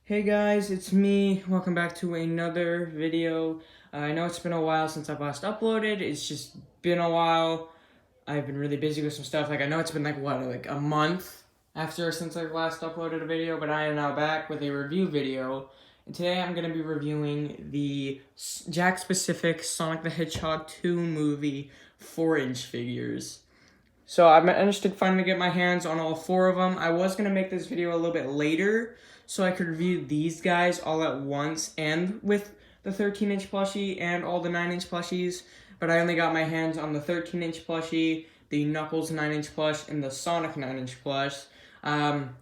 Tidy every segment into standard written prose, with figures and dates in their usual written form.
Hey guys, it's me. Welcome back to another video. I know it's been a while since I've last uploaded. It's just been a while. I've been really busy with some stuff. I know it's been like a month since I last uploaded a video, but I am now back with a review video. And today I'm going to be reviewing the Jakks Pacific Sonic the Hedgehog 2 movie 4-inch figures. So I managed to finally get my hands on all 4 of them. I was going to make this video a little bit later so I could review these guys all at once and with the 13-inch plushie and all the 9-inch plushies, but I only got my hands on the 13-inch plushie, the Knuckles 9-inch plush, and the Sonic 9-inch plush. I'm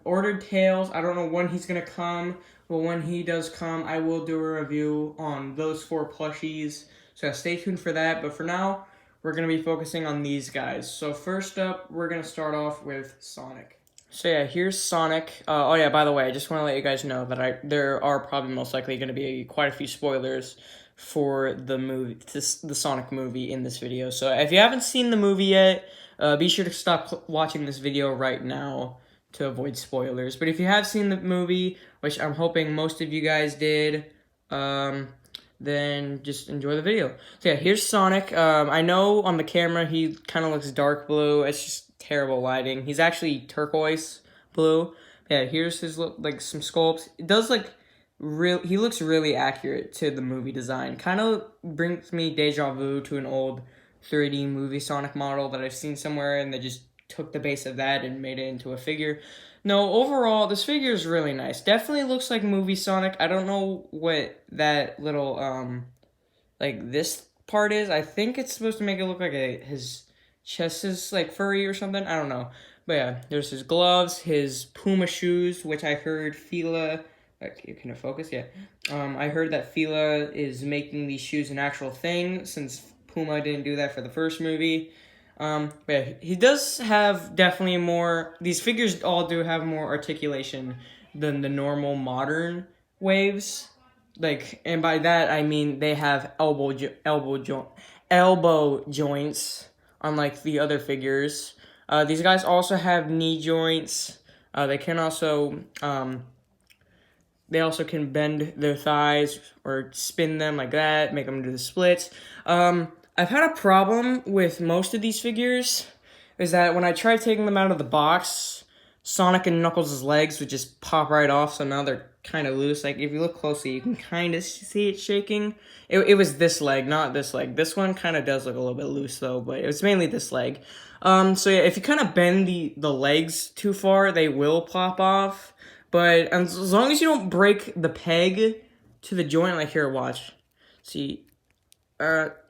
ordered Tails. I don't know when he's going to come, but when he does come, I will do a review on those 4 plushies, so stay tuned for that. But for now, we're going to be focusing on these guys. So first up, we're going to start off with Sonic. So yeah, here's Sonic. Oh yeah, by the way, I just want to let you guys know that there are probably most likely going to be quite a few spoilers for the the Sonic movie in this video. So if you haven't seen the movie yet, be sure to stop watching this video right now to avoid spoilers. But if you have seen the movie, which I'm hoping most of you guys did, then just enjoy the video. So yeah, here's Sonic. I know on the camera he kind of looks dark blue. It's just terrible lighting. He's actually turquoise blue. Yeah, here's his some sculpts. It does he looks really accurate to the movie design. Kind of brings me deja vu to an old 3D movie Sonic model that I've seen somewhere, and they just took the base of that and made it into a figure. No, overall, this figure is really nice. Definitely looks like movie Sonic. I don't know what that little, this part is. I think it's supposed to make it look like his chest is, furry or something. I don't know. But yeah, there's his gloves, his Puma shoes, which I heard Fila... Can it focus? Yeah. I heard that Fila is making these shoes an actual thing, since Puma didn't do that for the first movie. But yeah, he does have definitely more... These figures all do have more articulation than the normal modern waves. And by that, I mean they have elbow joints, unlike the other figures. These guys also have knee joints. They also can bend their thighs or spin them like that, make them do the splits. I've had a problem with most of these figures, is that when I try taking them out of the box, Sonic and Knuckles' legs would just pop right off, so now they're kind of loose. If you look closely, you can kind of see it shaking. It was this leg, not this leg. This one kind of does look a little bit loose, though, but it's mainly this leg. So yeah, if you kind of bend the legs too far, they will pop off. But as long as you don't break the peg to the joint, here, watch. See?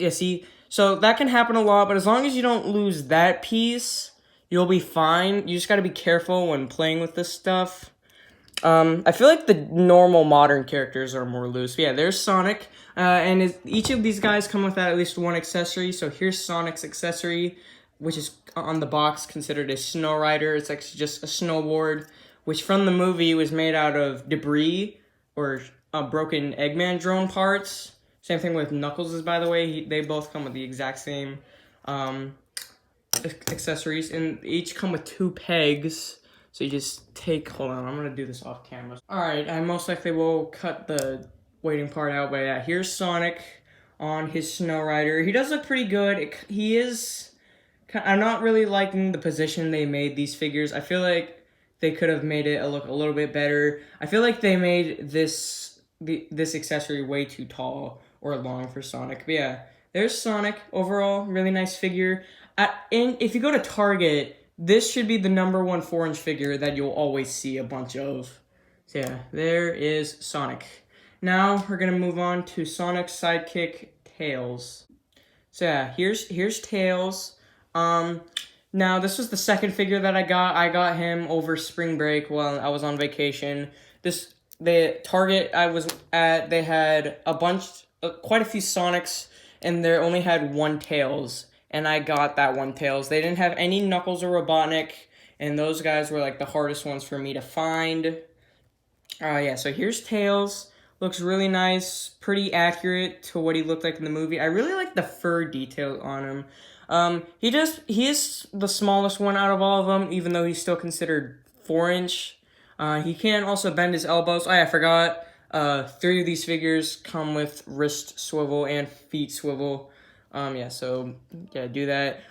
See? So that can happen a lot, but as long as you don't lose that piece, you'll be fine. You just gotta be careful when playing with this stuff. I feel like the normal modern characters are more loose. But yeah, there's Sonic. And each of these guys come with at least one accessory. So here's Sonic's accessory, which is on the box considered a snow rider. It's actually just a snowboard, which from the movie was made out of debris or broken Eggman drone parts. Same thing with Knuckles', by the way. They both come with the exact same accessories, and each come with 2 pegs. So you just hold on, I'm going to do this off camera. Alright, I most likely will cut the waiting part out, but yeah, here's Sonic on his snow rider. He does look pretty good. I'm not really liking the position they made these figures. I feel like they could have made it look a little bit better. I feel like they made this accessory way too tall or long for Sonic. But yeah, there's Sonic. Overall, really nice figure. And if you go to Target, this should be the #1 4-inch figure that you'll always see a bunch of. So yeah, there is Sonic. Now we're gonna move on to Sonic's sidekick, Tails. So yeah, here's Tails. Now this was the second figure that I got. I got him over spring break while I was on vacation. The Target I was at, they had quite a few Sonics, and they only had 1 Tails. And I got that 1 Tails. They didn't have any Knuckles or Robotnik, and those guys were the hardest ones for me to find. Yeah, so here's Tails. Looks really nice, pretty accurate to what he looked like in the movie. I really like the fur detail on him. He is the smallest one out of all of them, even though he's still considered 4-inch. He can also bend his elbows. Oh, yeah, I forgot. 3 of these figures come with wrist swivel and feet swivel. Yeah, so, yeah, do that.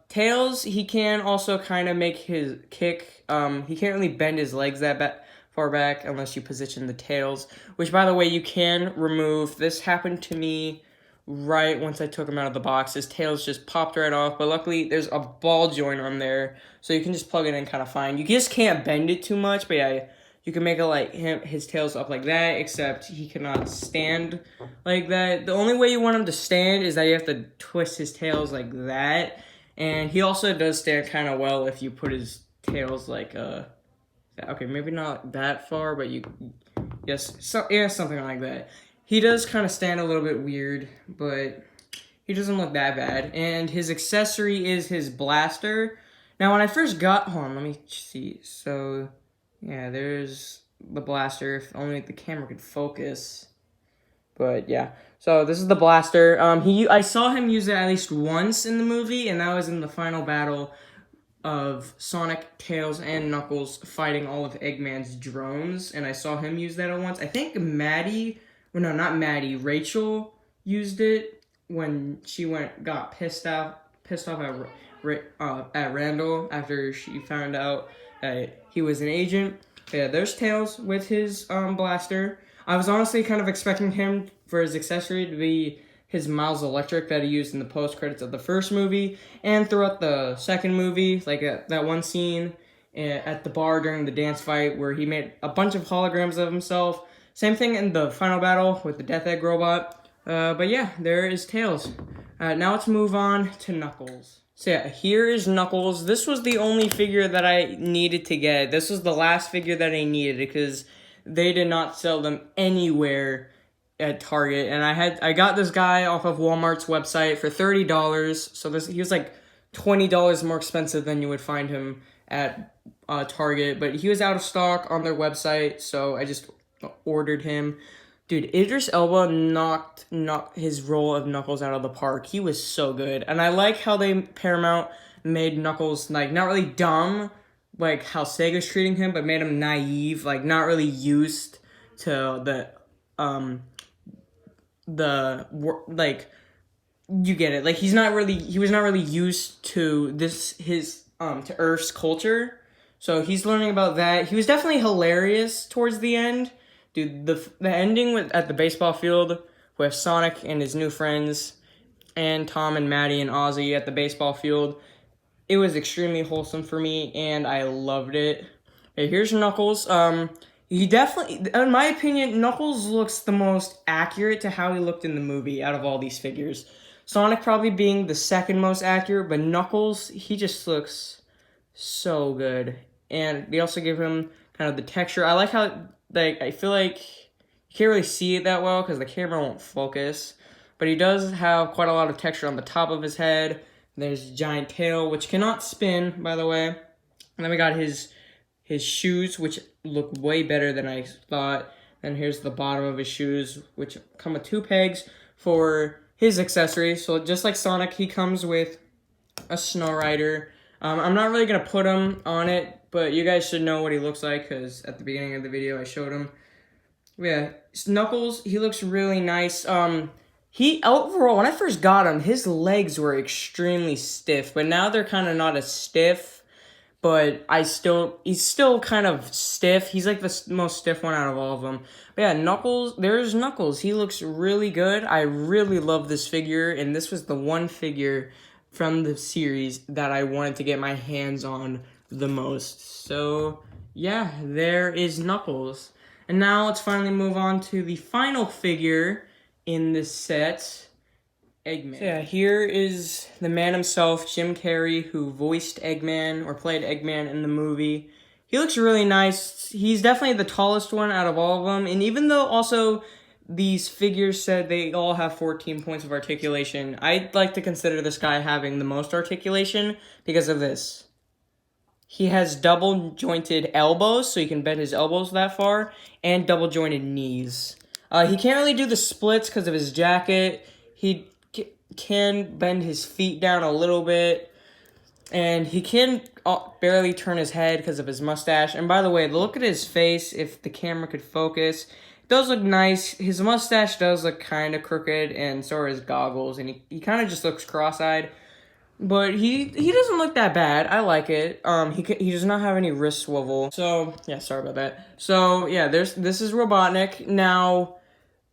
Tails, he can also kind of make his kick. He can't really bend his legs that far back unless you position the tails, which, by the way, you can remove. This happened to me right once I took him out of the box. His tails just popped right off, but luckily there's a ball joint on there, so you can just plug it in kind of fine. You just can't bend it too much, but yeah, you can make it like his tails up like that, except he cannot stand like that. The only way you want him to stand is that you have to twist his tails like that, and he also does stand kind of well if you put his tails like, okay, maybe not that far, but yeah, something like that. He does kind of stand a little bit weird, but he doesn't look that bad. And his accessory is his blaster. Now, when I first got home, let me see. So, yeah, there's the blaster. If only the camera could focus. But, yeah. So, this is the blaster. I saw him use it at least once in the movie, and that was in the final battle of Sonic, Tails, and Knuckles fighting all of Eggman's drones. And I saw him use that at once. I think Rachel used it when she got pissed off at Randall after she found out that he was an agent. But yeah, there's Tails with his blaster. I was honestly kind of expecting him for his accessory to be his Miles Electric that he used in the post credits of the first movie and throughout the second movie, like that one scene at the bar during the dance fight where he made a bunch of holograms of himself. Same thing in the final battle with the Death Egg robot. But yeah, there is Tails. Now let's move on to Knuckles. So yeah, here is Knuckles. This was the only figure that I needed to get. This was the last figure that I needed because they did not sell them anywhere at Target. And I got this guy off of Walmart's website for $30. So he was like $20 more expensive than you would find him at Target. But he was out of stock on their website, so I just ordered him. Dude, Idris Elba knocked his role of Knuckles out of the park. He was so good. And I like how Paramount made Knuckles, like, not really dumb, like how Sega's treating him, but made him naive, like, not really used to like, you get it. Like, he was not really used to to Earth's culture. So he's learning about that. He was definitely hilarious towards the end. Dude, the ending at the baseball field with Sonic and his new friends and Tom and Maddie and Ozzy at the baseball field, it was extremely wholesome for me, and I loved it. Okay, here's Knuckles. He definitely, in my opinion, Knuckles looks the most accurate to how he looked in the movie out of all these figures. Sonic probably being the second most accurate, but Knuckles, he just looks so good. And they also give him kind of the texture. I like how, like, I feel like you can't really see it that well because the camera won't focus. But he does have quite a lot of texture on the top of his head. There's a giant tail, which cannot spin, by the way. And then we got his shoes, which look way better than I thought. And here's the bottom of his shoes, which come with 2 pegs for his accessories. So just like Sonic, he comes with a Snow Rider. I'm not really going to put him on it, but you guys should know what he looks like because at the beginning of the video I showed him. Yeah, Knuckles, he looks really nice. Overall, when I first got him, his legs were extremely stiff, but now they're kind of not as stiff, but he's still kind of stiff. He's like the most stiff one out of all of them. But yeah, there's Knuckles. He looks really good. I really love this figure, and this was the one figure from the series that I wanted to get my hands on the most. So yeah, there is Knuckles. And now let's finally move on to the final figure in this set, Eggman. So yeah, here is the man himself, Jim Carrey, who voiced Eggman or played Eggman in the movie. He looks really nice. He's definitely the tallest one out of all of them. And even though also these figures said they all have 14 points of articulation, I'd like to consider this guy having the most articulation because of this. He has double jointed elbows, so he can bend his elbows that far, and double jointed knees. He can't really do the splits because of his jacket. He can bend his feet down a little bit. And he can barely turn his head because of his mustache. And by the way, look at his face. If the camera could focus, it does look nice. His mustache does look kind of crooked, and so are his goggles. And he kind of just looks cross-eyed. But he doesn't look that bad. I like it. He does not have any wrist swivel. So yeah, sorry about that. So yeah, this is Robotnik. Now,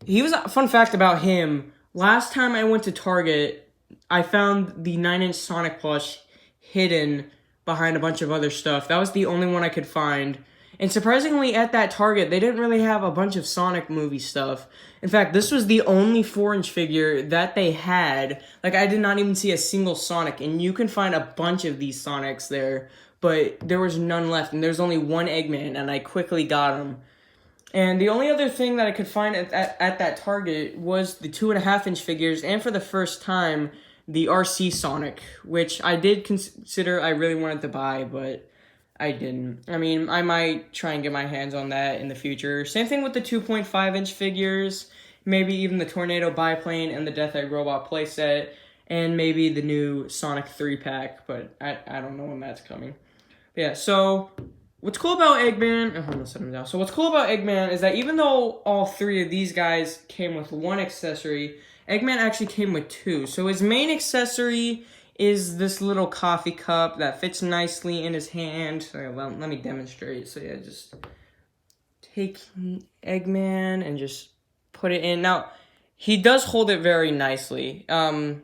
he was a fun fact about him. Last time I went to Target, I found the 9-inch Sonic plush hidden behind a bunch of other stuff. That was the only one I could find. And surprisingly, at that Target, they didn't really have a bunch of Sonic movie stuff. In fact, this was the only 4-inch figure that they had. Like, I did not even see a single Sonic, and you can find a bunch of these Sonics there, but there was none left, and there's only one Eggman, and I quickly got him. And the only other thing that I could find at that Target was the 2.5-inch figures, and for the first time, the RC Sonic, which I did consider I really wanted to buy, but I didn't. I mean, I might try and get my hands on that in the future. Same thing with the 2.5-inch figures, maybe even the Tornado biplane and the Death Egg Robot playset, and maybe the new Sonic 3-pack, but I don't know when that's coming. But yeah, so what's cool about Eggman... Oh, I'm gonna set him down. So what's cool about Eggman is that even though all three of these guys came with one accessory, Eggman actually came with two. So his main accessory is this little coffee cup that fits nicely in his hand. So well, let me demonstrate. So yeah, just take Eggman and just put it in. Now, he does hold it very nicely. Kind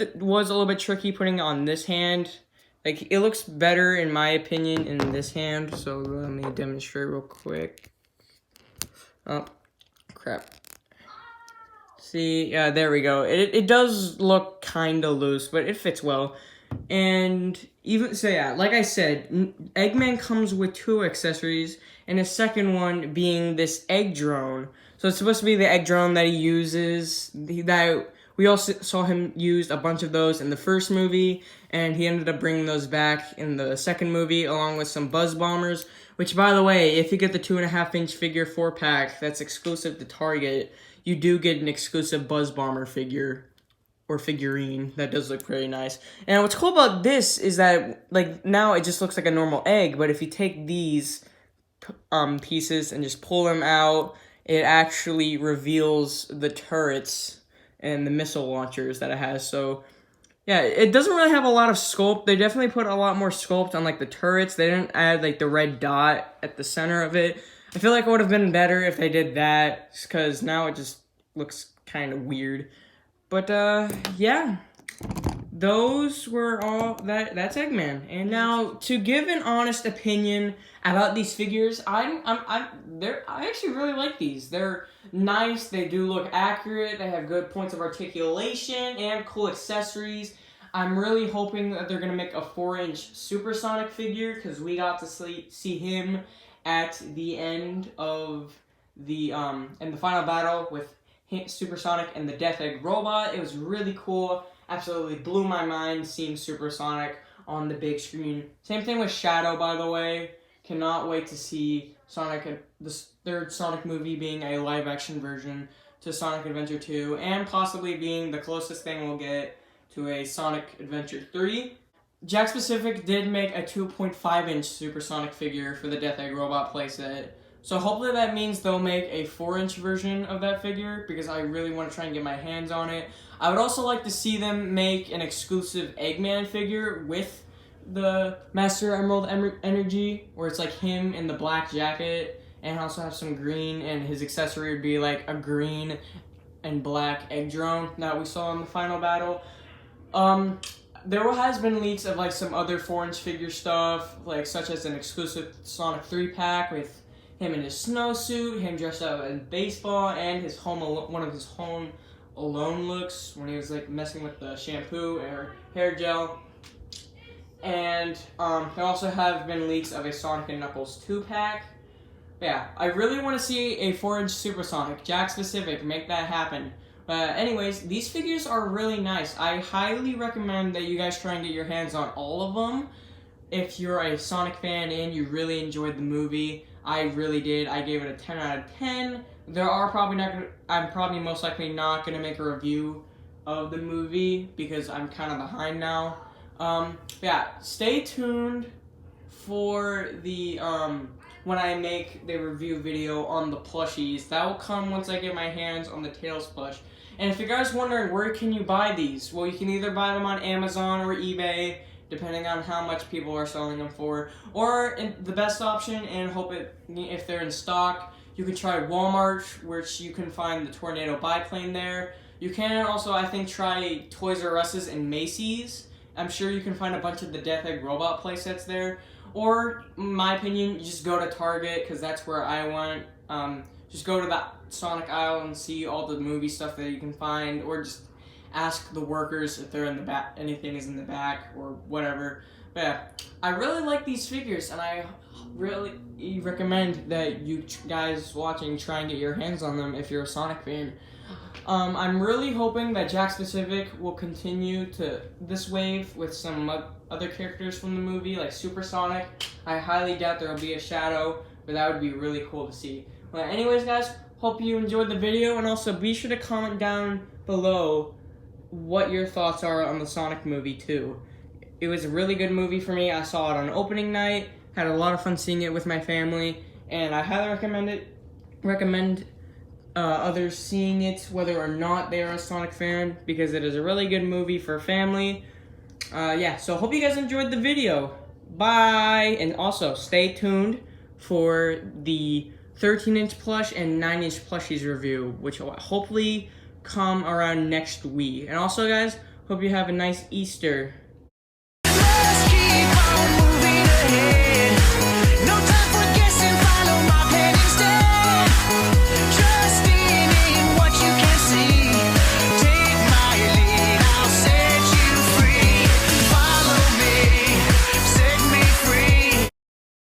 of was a little bit tricky putting it on this hand. Like, it looks better, in my opinion, in this hand. So let me demonstrate real quick. Oh, crap. See, yeah, there we go. It does look kind of loose, but it fits well. And even, so yeah, like I said, Eggman comes with two accessories, and the second one being this egg drone. So it's supposed to be the egg drone that he uses, that we also saw him use a bunch of those in the first movie, and he ended up bringing those back in the second movie, along with some Buzz Bombers, which, by the way, if you get the 2.5-inch figure 4-pack that's exclusive to Target, you do get an exclusive Buzz Bomber figure, or figurine, that does look pretty nice. And what's cool about this is that, like, now it just looks like a normal egg, but if you take these pieces and just pull them out, it actually reveals the turrets and the missile launchers that it has. So yeah, it doesn't really have a lot of sculpt. They definitely put a lot more sculpt on, like, the turrets. They didn't add, like, the red dot at the center of it. I feel like it would have been better if they did that, because now it just looks kind of weird. But yeah, those were all that's Eggman. And now, to give an honest opinion about these figures, I actually really like these. They're nice. They do look accurate. They have good points of articulation and cool accessories. I'm really hoping that they're gonna make a 4-inch Supersonic figure, because we got to see him at the end of the in the final battle with Supersonic and the Death Egg Robot. It was really cool. Absolutely blew my mind seeing Supersonic on the big screen. Same thing with Shadow, by the way. Cannot wait to see Sonic, the third Sonic movie being a live-action version to Sonic Adventure 2, and possibly being the closest thing we'll get to a Sonic Adventure 3. Jakks Pacific did make a 2.5-inch Supersonic figure for the Death Egg Robot playset. So hopefully that means they'll make a 4-inch version of that figure, because I really want to try and get my hands on it. I would also like to see them make an exclusive Eggman figure with the Master Emerald Energy, where it's like him in the black jacket, and also have some green, and his accessory would be like a green and black egg drone that we saw in the final battle. There has been leaks of, like, some other 4-inch figure stuff, like such as an exclusive Sonic 3-pack with him in his snowsuit, him dressed up in baseball, and his one of his Home Alone looks when he was, like, messing with the shampoo or hair gel. And there also have been leaks of a Sonic and Knuckles 2-pack. Yeah, I really want to see a 4-inch Supersonic. Jakks Pacific, make that happen. But anyways, these figures are really nice. I highly recommend that you guys try and get your hands on all of them. If you're a Sonic fan and you really enjoyed the movie, I really did. I gave it a 10 out of 10. I'm probably most likely not going to make a review of the movie, because I'm kind of behind now. Yeah, stay tuned for the when I make the review video on the plushies. That will come once I get my hands on the Tails plush. And if you guys are wondering where can you buy these, well, you can either buy them on Amazon or eBay, depending on how much people are selling them for. Or the best option, and if they're in stock, you can try Walmart, which you can find the Tornado biplane there. You can also, I think, try Toys R Us's and Macy's. I'm sure you can find a bunch of the Death Egg Robot playsets there. Or, in my opinion, you just go to Target, because that's where I went. Just go to the Sonic aisle and see all the movie stuff that you can find, or just ask the workers if they're in the back, anything is in the back, or whatever. But yeah, I really like these figures, and I really recommend that you guys watching try and get your hands on them if you're a Sonic fan. I'm really hoping that Jakks Pacific will continue to this wave with some other characters from the movie, like Super Sonic. I highly doubt there will be a Shadow, but that would be really cool to see. But anyways, guys, hope you enjoyed the video, and also be sure to comment down below what your thoughts are on the Sonic movie too. It was a really good movie for me. I saw it on opening night, had a lot of fun seeing it with my family, and I highly recommend others seeing it, whether or not they are a Sonic fan, because it is a really good movie for family. Yeah, so hope you guys enjoyed the video. Bye! And also, stay tuned for the 13-inch plush and 9-inch plushies review, which will hopefully come around next week. And also, guys, hope you have a nice Easter. Let's keep on moving ahead.